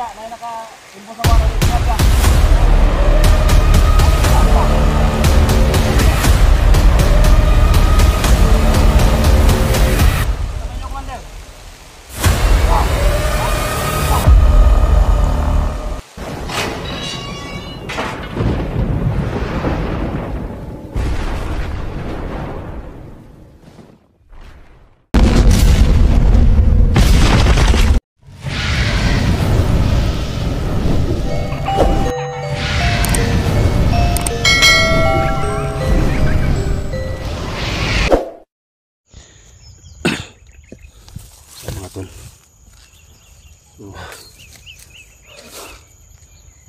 niya, na naka-impo sa mga niya.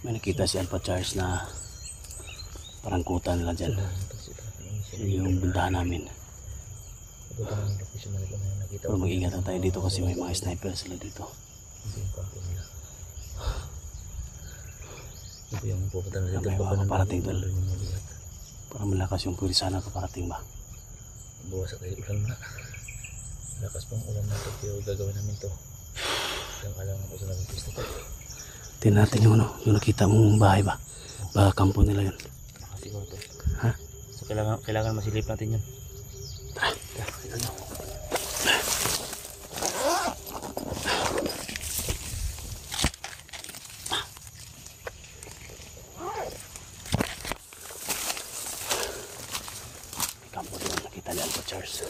May nakita si Alpha Charles na parangkutan lang dyan. Yung bindahan namin. Pero mag-ingat tayo dito kasi may mga sniper sila dito. May mga paparating doon. Para malakas yung puri sana paparating ba? Buwas tayo ulan na. Lakas pang ulan na ito. Pero gagawin namin to. Yung alam ko sa naging pista to. Tingnan natin yung yung nakita mong bahay ba? Baka kampo nila yun. Nakasiguro to. Ha? So kailangan masilip natin yun. Tara. Ito nyo. May kampo yun nakita ni Alpha Charles.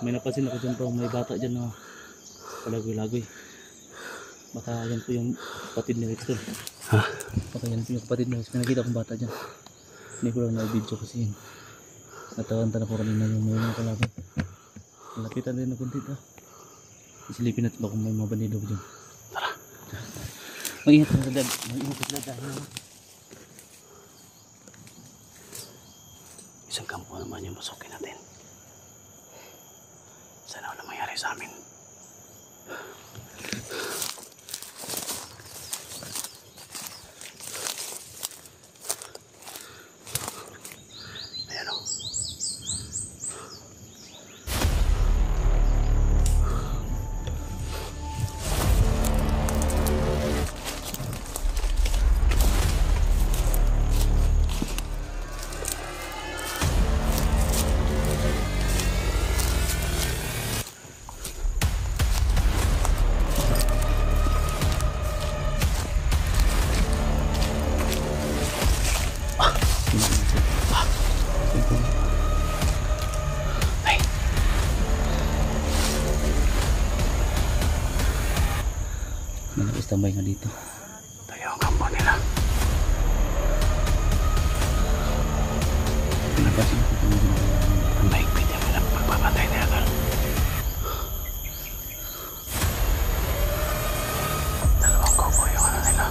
May napansin ako dyan po, may bata dyan na palagoy-lagoy. Baka yan po yung kapatid ni Victor. Ha? Baka yan po yung kapatid ni Victor. May nakita akong bata dyan. Hindi ko lang na-video kasi yun. Natawanta na po kanina yung may mga kalaban. Malapitan din na kunti ito. Isilipin natin ba kung may mga bandido dyan. Tara. Mag-ingat na dad. Mag-ingat na dad. Isang kampo naman yung masukin natin. Sana wala mangyari sa amin. Ayan o. Tambay nga dito. Tayo ang kampo nila. Napansin ko kung ano. Ang mahigpit yung pagpapatay nila doon. Dalawang kopo yung ano nila.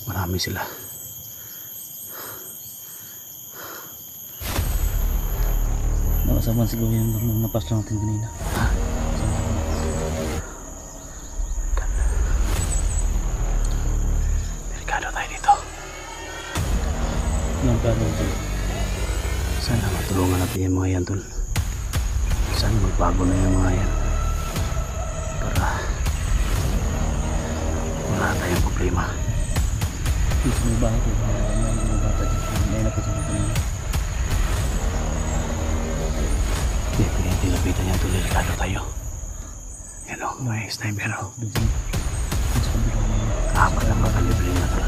Marami sila. Nakasaman siguro yung napas lang natin kanina. Ha? Sana matulungan natin yung mga yan tol. Sana magbago na yung mga yan para wala tayong problema. Dito may bahay ko. May mga bata dyan. May napasin ko kanina. Hindi pinitilapitan yan tol. Delikado tayo. Yan o, may sniper o. Apat na makalibre na tol.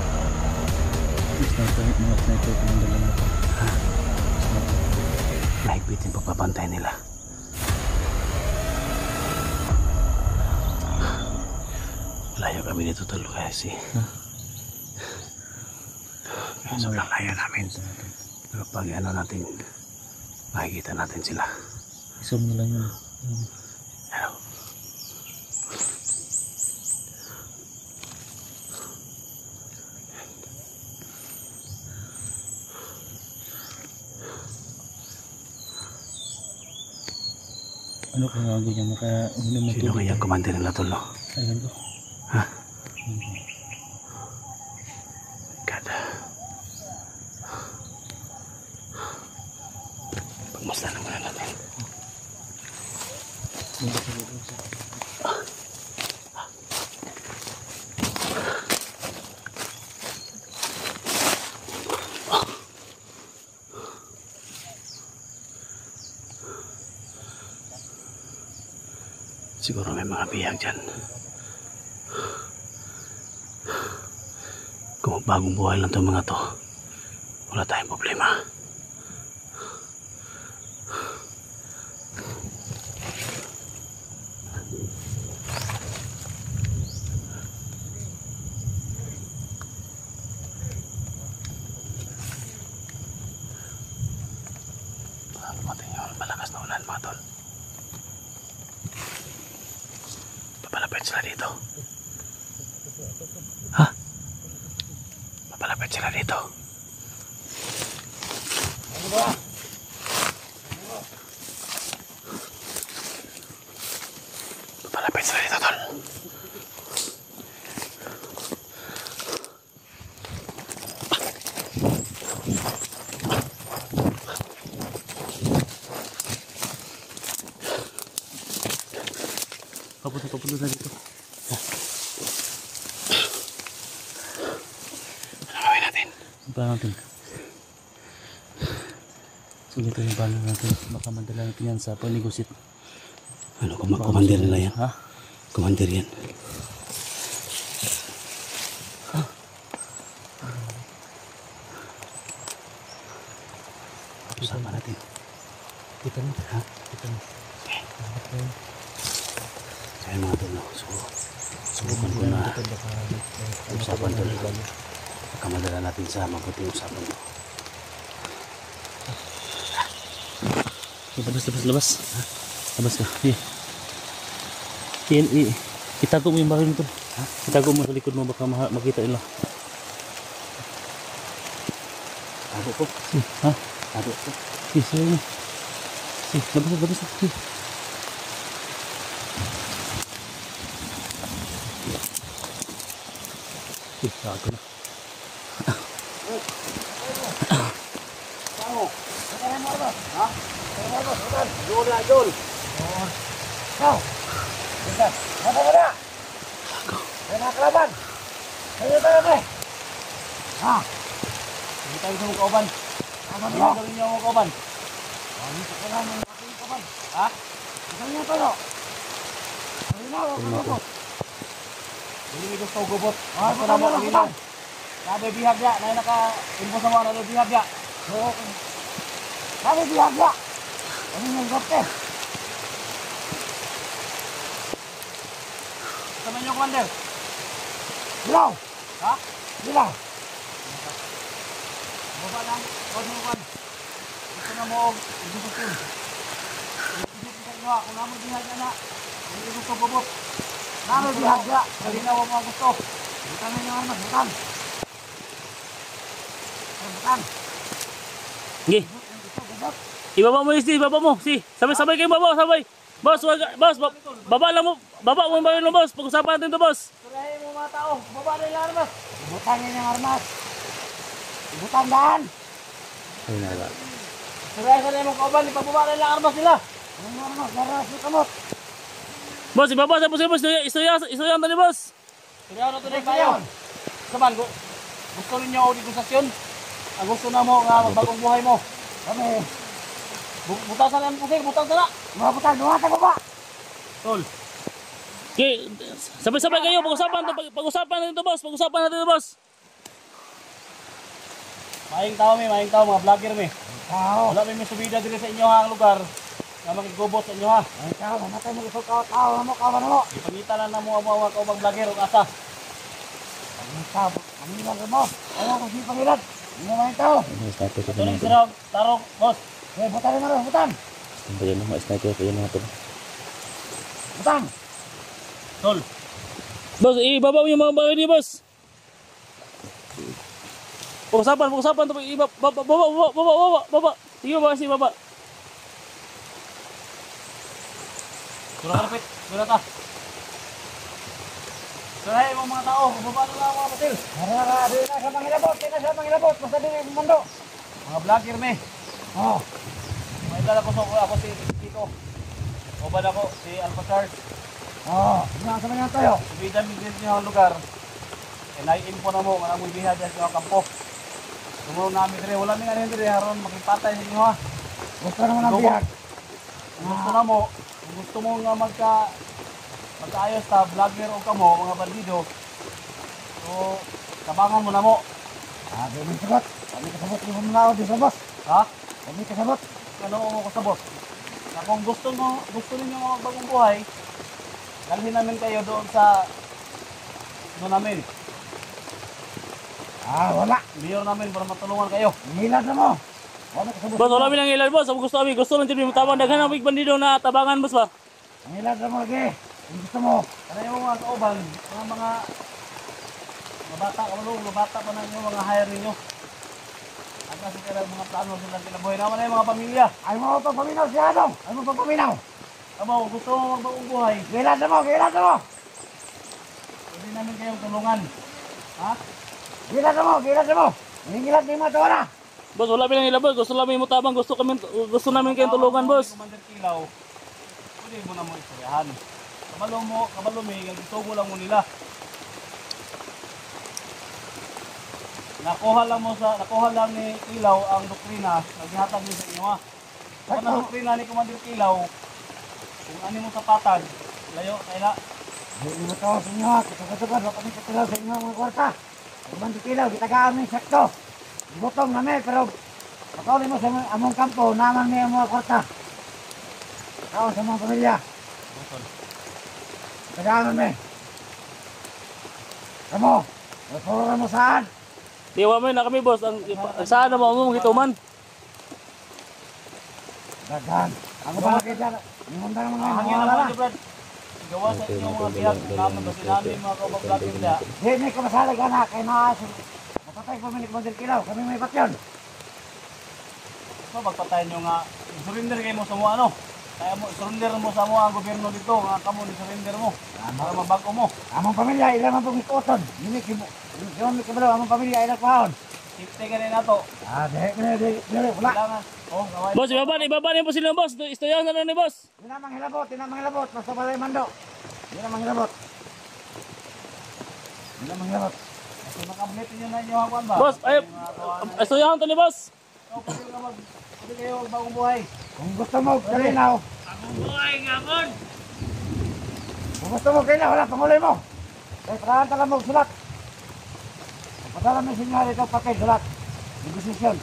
Mga sniper ko ng dalawa ko. Ha? Mahigpit yung pagpapantay nila. Layo kami dito tol kasi sobrang layo namin. Pero pag ano natin, makikita natin sila. Isum na lang yun. Ano Ano kaya ang ganyan maka uminom ng Sino tubig? kaya ang commander nila tol, no? Ayun ko. Ha? God. Pagmasdan naman na natin. Siguro may mga bihag dyan. Kung bagong buhay lang itong mga to, wala tayong problema. Lumating yung malakas na ulan mga tol. Papalapit sila dito. Ha? Papalapit sila dito. Papalapit sila dito, tol. Papunta na dito. Ano gawin natin? Ang plano natin. Sige ito yung plano natin. Baka madala natin yan sa panigosit. Ano, commander nila yan? Ha? Commander yan. Usapan natin. Kita mo. Ha? Kita mo. Okay. Kaya mga tol, no? So, subukan ko na usapan tol. Baka madala natin sa mabuting usapan to. Labas. Ha? Labas ka. Itago mo yung baril mo. Ha? Itago mo sa likod mo. Baka makita nila. Tago ko. Ha? Tago ko. Sige mo. Labas. Tago na. Jol. Kau. Bentar. Ada. Enak kelaban. Ayo tayo. Ha. Kita bisa mau kauban. Apa dia dari nyawa mau kauban? Ini sekarang mau kauban. Ha? Misalnya apa lo? Ini Ini gusto gubot. Ah, sa mo kanina. Sabi bihag ya, na naka-info sa mga na bihag ya. Sabi bihag ya. Ano yung gopte? Sama niyo, Commander. Bilaw! Ha? Bilaw! Baba lang. Huwag mo kan. Gusto na mo, igubot yun. Igubot sa inyo, kung naman bihag ya na. Hindi gusto gubot. Naman bihag ya. Kalinaw ang mga gusto. Butan na yung armas, butan. Butan. Sige. Ibaba mo ibaba mo. Sabay kayo baba, sabay. Boss, baba lang mo. Baba mo ba yun, boss? Pag-usapan natin to, boss. Surahin mo mga tao. Baba na yung armas. Ibutan niya yung armas. Ibutan daan. Ayun na ba? Surahin ka na yung kauban. Ipababa na yung armas nila. Ano yung armas? Garas yung kamot. Boss, ibaba sa boss. Isoyan tali, boss. Surahin na tuloy kayo. Saban, gusto rin niyo negosasyon? Ang gusto na mo nga magbagong buhay mo. Kami. Butasan ang pusing. Butasan na. Mga butan. Duwata ko ba? Tol. Okay, sabay-sabay kayo. Pag-usapan natin to, boss. Maing tao mga vlogger mi. Tao. Wala may subida diri sa inyo ha ang lugar. Na makigubot sa inyo ha. Ay tao, namatay mo gusto tao mo kawan mo. Ipangita lang na mo ang mga kaubang vlogger ug asa. Ang tao, ang ilang mo. Ayaw ko si pangilad. Hindi maing tao. Tuloy sila tarong, boss. Eh, butan na rin, butan. Bayan mo, sniper pa yun mga to. Butan. Tol. Boss, ibaba mo yung mga bagay niya, boss. Pag-usapan to. Baba. Sige, baba. Sura kalapit. Sura ta. Surahin mo mga tao. Kung paano lang mga patil. Di na sa mangilabot. Di na sa mangilabot. Basta din yung mundo. Mga vlogger me. Oo. May dala ko ako si Tito. O ba ako si Alpha Charles. Oo. Nga sa mga tayo. Subidan din niyo ang lugar. E nai-info na mo. Nga mo ibiha dyan sa kampo. Tumulong namin dire. Wala nga rin dire. Haron makipatay sa inyo ha. Gusto naman ang biyag. Kung gusto na mo. Kung gusto mo nga magkaayos ta vlogger o kamo mga bandido. So tabangan mo na mo. Di mo sagot. Kami kasabot yung mga ako di sa boss. Ha? Kami kasabot. Ano mo ko sa boss? Na kung gusto niyo mga bagong buhay, dalhin namin kayo doon sa namin. Wala. Mayor namin para matulungan kayo. Nilad na mo. Kami kasabot. Boss, wala minang ilan boss. Ang gusto lang din mo tabang daghan ang bandido na tabangan boss ba? Nilad na mo lagi. Kung gusto mo. Ano yung mga kauban, mga bata, bata pa na yung mga hire ninyo. At kasi kaya mga plano sila kinabuhay naman na yung mga pamilya. Ay mo pagpaminaw siya ano. Ay mo pagpaminaw. Amo, gusto mo magbagong buhay, Nilad na mo. Nilad na mo. pwede namin kayong tulungan. Ha? Nilad na mo. Nilad na mo. Nilad na mo ito na. Boss, wala minang ilan boss. Gusto lang mo tabang. Gusto namin kayong tulungan boss. Commander Kilaw, pwede mo na mo istoryahan. Kabalo may, gusto mo lang mo nila. Nakuha lang ni Kilaw ang doktrina, naghihatag niya sa inyo ha. Kung ang doktrina ni Commander Kilaw, kung ano mo sapatan, layo, kaya Hindi mo ito sa inyo. Kasagad-sagad. Wala kami katilaw sa inyo mga kwarta. Ibang tikilaw. Kitagaan mo yung sakto. Butong namin. Pero patuloy mo sa among kampo. Naman may mga kwarta. Ikaw sa mga pamilya. Kitagaan mo may. Kamu. Puro mo saan? Tiwa mo na kami boss. Saan na mo gituman? Dagan. Ako ba nakita? Nimunta ng mga hangin na nawala po, Brad. Gawa sa inyo mga biyag, naman kasi namin mga kabag-vlogger nila. Hindi ko masalag na. Kaya nakasin. Matatay ko minik mo din kilaw. Kami may batyon. So, magpatayin nyo nga, surrender kayo mo sa mga ano. Kaya mo, surrender mo sa mga ang gobyerno dito, nga kamo ni surrender mo. Para mabago mo. Among pamilya. Ilan man pong ikuton. Minik mo. Yung may kabalaw. Among pamilya. Ilan paon. Safety ka rin na to. Dili. Wala. Kailangan. Oh, gawin. Boss, ibaba niyo po sila boss. Istoyan na ni boss. Di na manghilabot. Basta balay mando. Di na manghilabot. Kasi makablit nyo na inyo hawan ba? Boss, ay, istoyan to ni boss. So, pwede kayo bagong buhay. Kung gusto mo, kalinaw. Bagong buhay, gabon! Kung gusto mo, kalinaw. Wala, panguloy mo. Kaya parahan talaga mo sulat. Padala mo sinyal ito, papel, sulat. Negosisyon.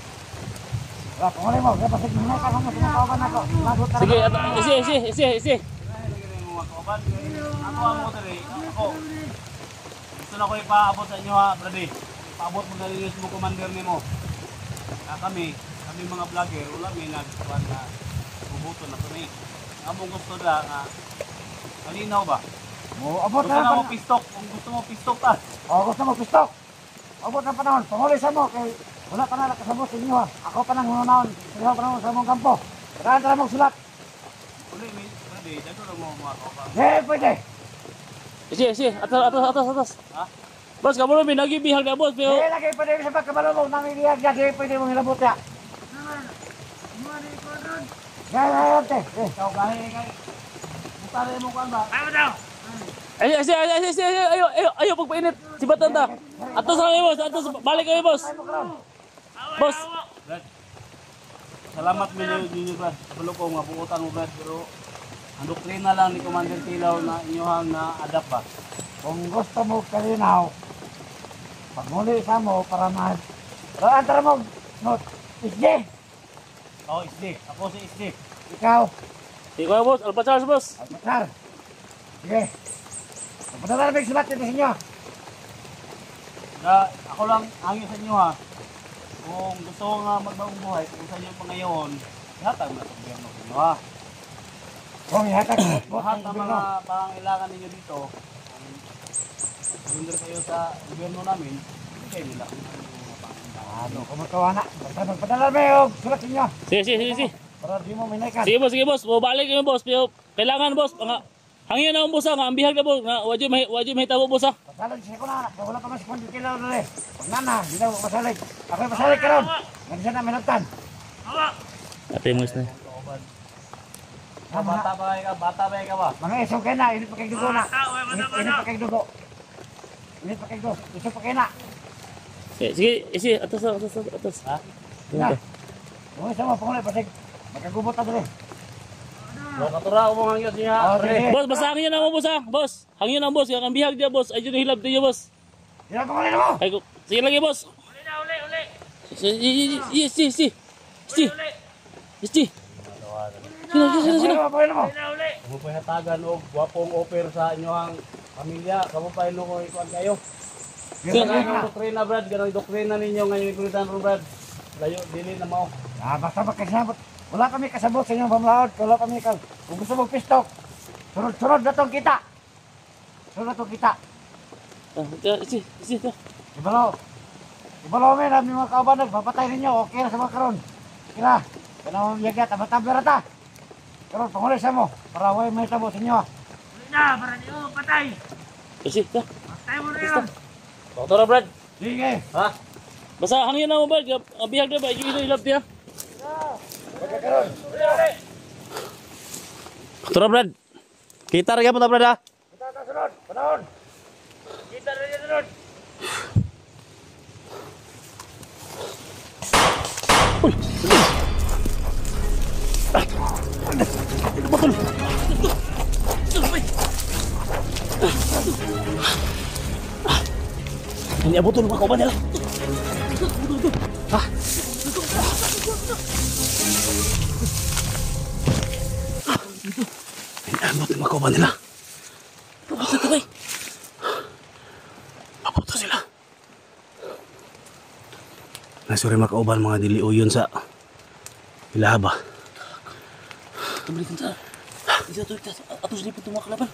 Wala, panguloy mo. Kaya pasig hinay ka mo, sinatawagan ako. Lagot ka Sige, na. isi. Ako ang motor eh. Ako. Gusto na ko ipaabot sa inyo ha, brady. Ipaabot mo na rin yung commander ni mo. Kami mga vlogger, wala may nagkawan na bubuto na kami. Among gusto na nga, malinaw ba? Abot Gusto na na mo panahon. pistok, kung gusto mo pistok ka. Gusto mo, pistok. Abot na panahon. Panguloy sa mo. Kaya wala ka na nakasabot sa inyo ha. Ako pa nang hunahon. Sila pa nang sa mong kampo. Parahan talaga mo sulat. Uli, brady, dito lang mo mga kapang. Pwede. Isi. Atas. Ha? Boss, kamu may nagibihag na boss. Pero Lagi pwede sa pagkabalo mo. Namibiyag na. Pwede mong hilabot ya. Gaya, te. Ikaw gahe kay. Butare mo kan ba? isi. Ayo pagpainit. Sibatan ta. Atos lang boss. Balik kami boss. Boss. Brad. Salamat ninyo Brad. Kabalo ko mga buutan mo Brad, pero ang doktrina lang ni Commander Kilaw na inyohang na-adapt ba? Kung gusto mo kalinaw, pagmuli sa mo para mahal. Pero antara mo, no, isdi. Ako SD. Ako si SD. Ikaw, Ikaw boss. Alpha Charles boss. alpatsar. Sige. Pagpadala na sulat dito sa inyo. Ako lang hangin sa inyo ha. Kung gusto ko nga magbagong buhay, kung sa inyo pangayon, hatag mo na sa gobyerno ko inyo ha. Kung ihatag, Lahat ng mga pangailangan ninyo dito, surrender kayo sa gobyerno namin, bigay nila kung ano yung mga pangailangan. kung matawa na. Basta magpadala na yung sulat sa inyo. Sige. Para di mo minaikan. Sige boss, balik yun boss. Pero kailangan boss, hangin na ang boss nga, ang bihag na boss, nga wadyo mahitabo boss ha. Pasalig siya ko na, wala pa mas kundi kilaw na rin. Pag nana, di na ako pasalig. Ako'y pasalig ka ron. Nga siya na minagtan. Ate mo na. Bata ba ka ba? Mga isong kayo na, init pa kay dugo na. Init pa kay dugo. Init pa kay dugo, isong pa kayo na. Sige, atas. Ha? Na. Mga isang mga pangulit, pasig. Magkagubot na doon. Wala katura ko mong hangyot niya. Oh, sige. Boss, basta hangin na mo boss ha. Boss, hangin na boss, ang bihag dia boss. Ayun hilab dia boss. Sila pangulit na mo. Ay, sige lagi boss. Uli. Sige. Sino. Pangulit na mo. Kamu pa hatagan og gwapong offer sa inyong pamilya. Kamu pa ino ko ikuan kayo. Ganang doktrina brad, ganang doktrina ninyo ngayon ikulitan ron brad. Layo dili na mao. Basta magkasabot. Wala kami kasabot sa inyong pamlaod. Wala kami kal. Kung gusto mong pistok, sunod na itong kita. Sunod na itong kita. Sige. Ibalaw. Ibalaw may namin mga kauban. Papatay ninyo. Okay na sa mga karon. Kira. Kaya mo yagat. Abatabla rata. Karon, pangulit sa mo. Para huwag may tabo sa inyo. Sige. Patay mo na yun. Doktora brad. Sige. Ha? Basta hangin na mo ba? Ang bihag na ba? Ayun hilab dia. Pagkakaroon. Tura Brad. Kita rin po ta Brad ha. Kita ka sunod. Panahon. Kita rin yung sunod. Ini abot tulong ako ba nila? Abot yung makuha nila. Abot na ito abot na sila. Nasuri makauban mga diliuyon sa Ilahaba. Tumalikan sa isa ito atos lipat itong mga kalaban.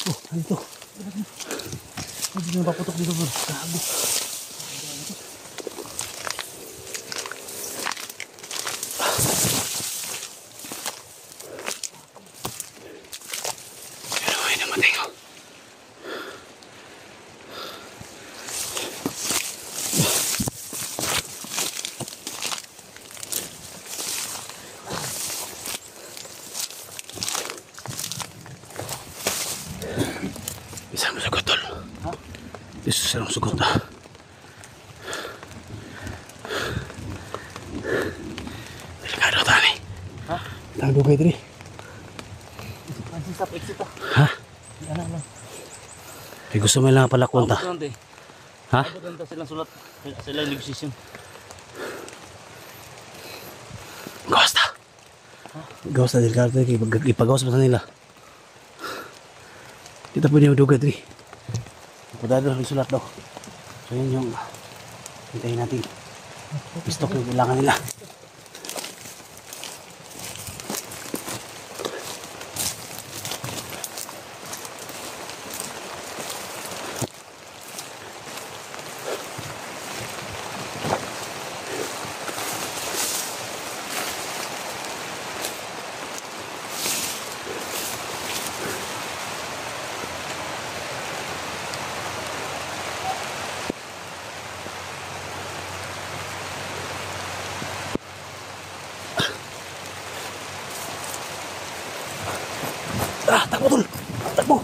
Oh, ano ito? Hindi na paputok dito bro. Gago. Pero ay namatay ko. Bisa mo sugot tol. Ha? Bisa sarang sugot ha. Delikado tani. Ha? Tang dugay diri. Pansin sa exit ah. Ha? Ano lang. Kaya gusto mo lang pala kwenta. Ha? Abot na silang sulat. Silang negotiation. Gawas na. Gawas na delikado kaya ipagawas pa sa nila. Kita pwede yung dugay diri. Kudado ng sulat daw. So yun yung hintayin natin. Pistok yung kailangan nila. Takbo tol! Takbo!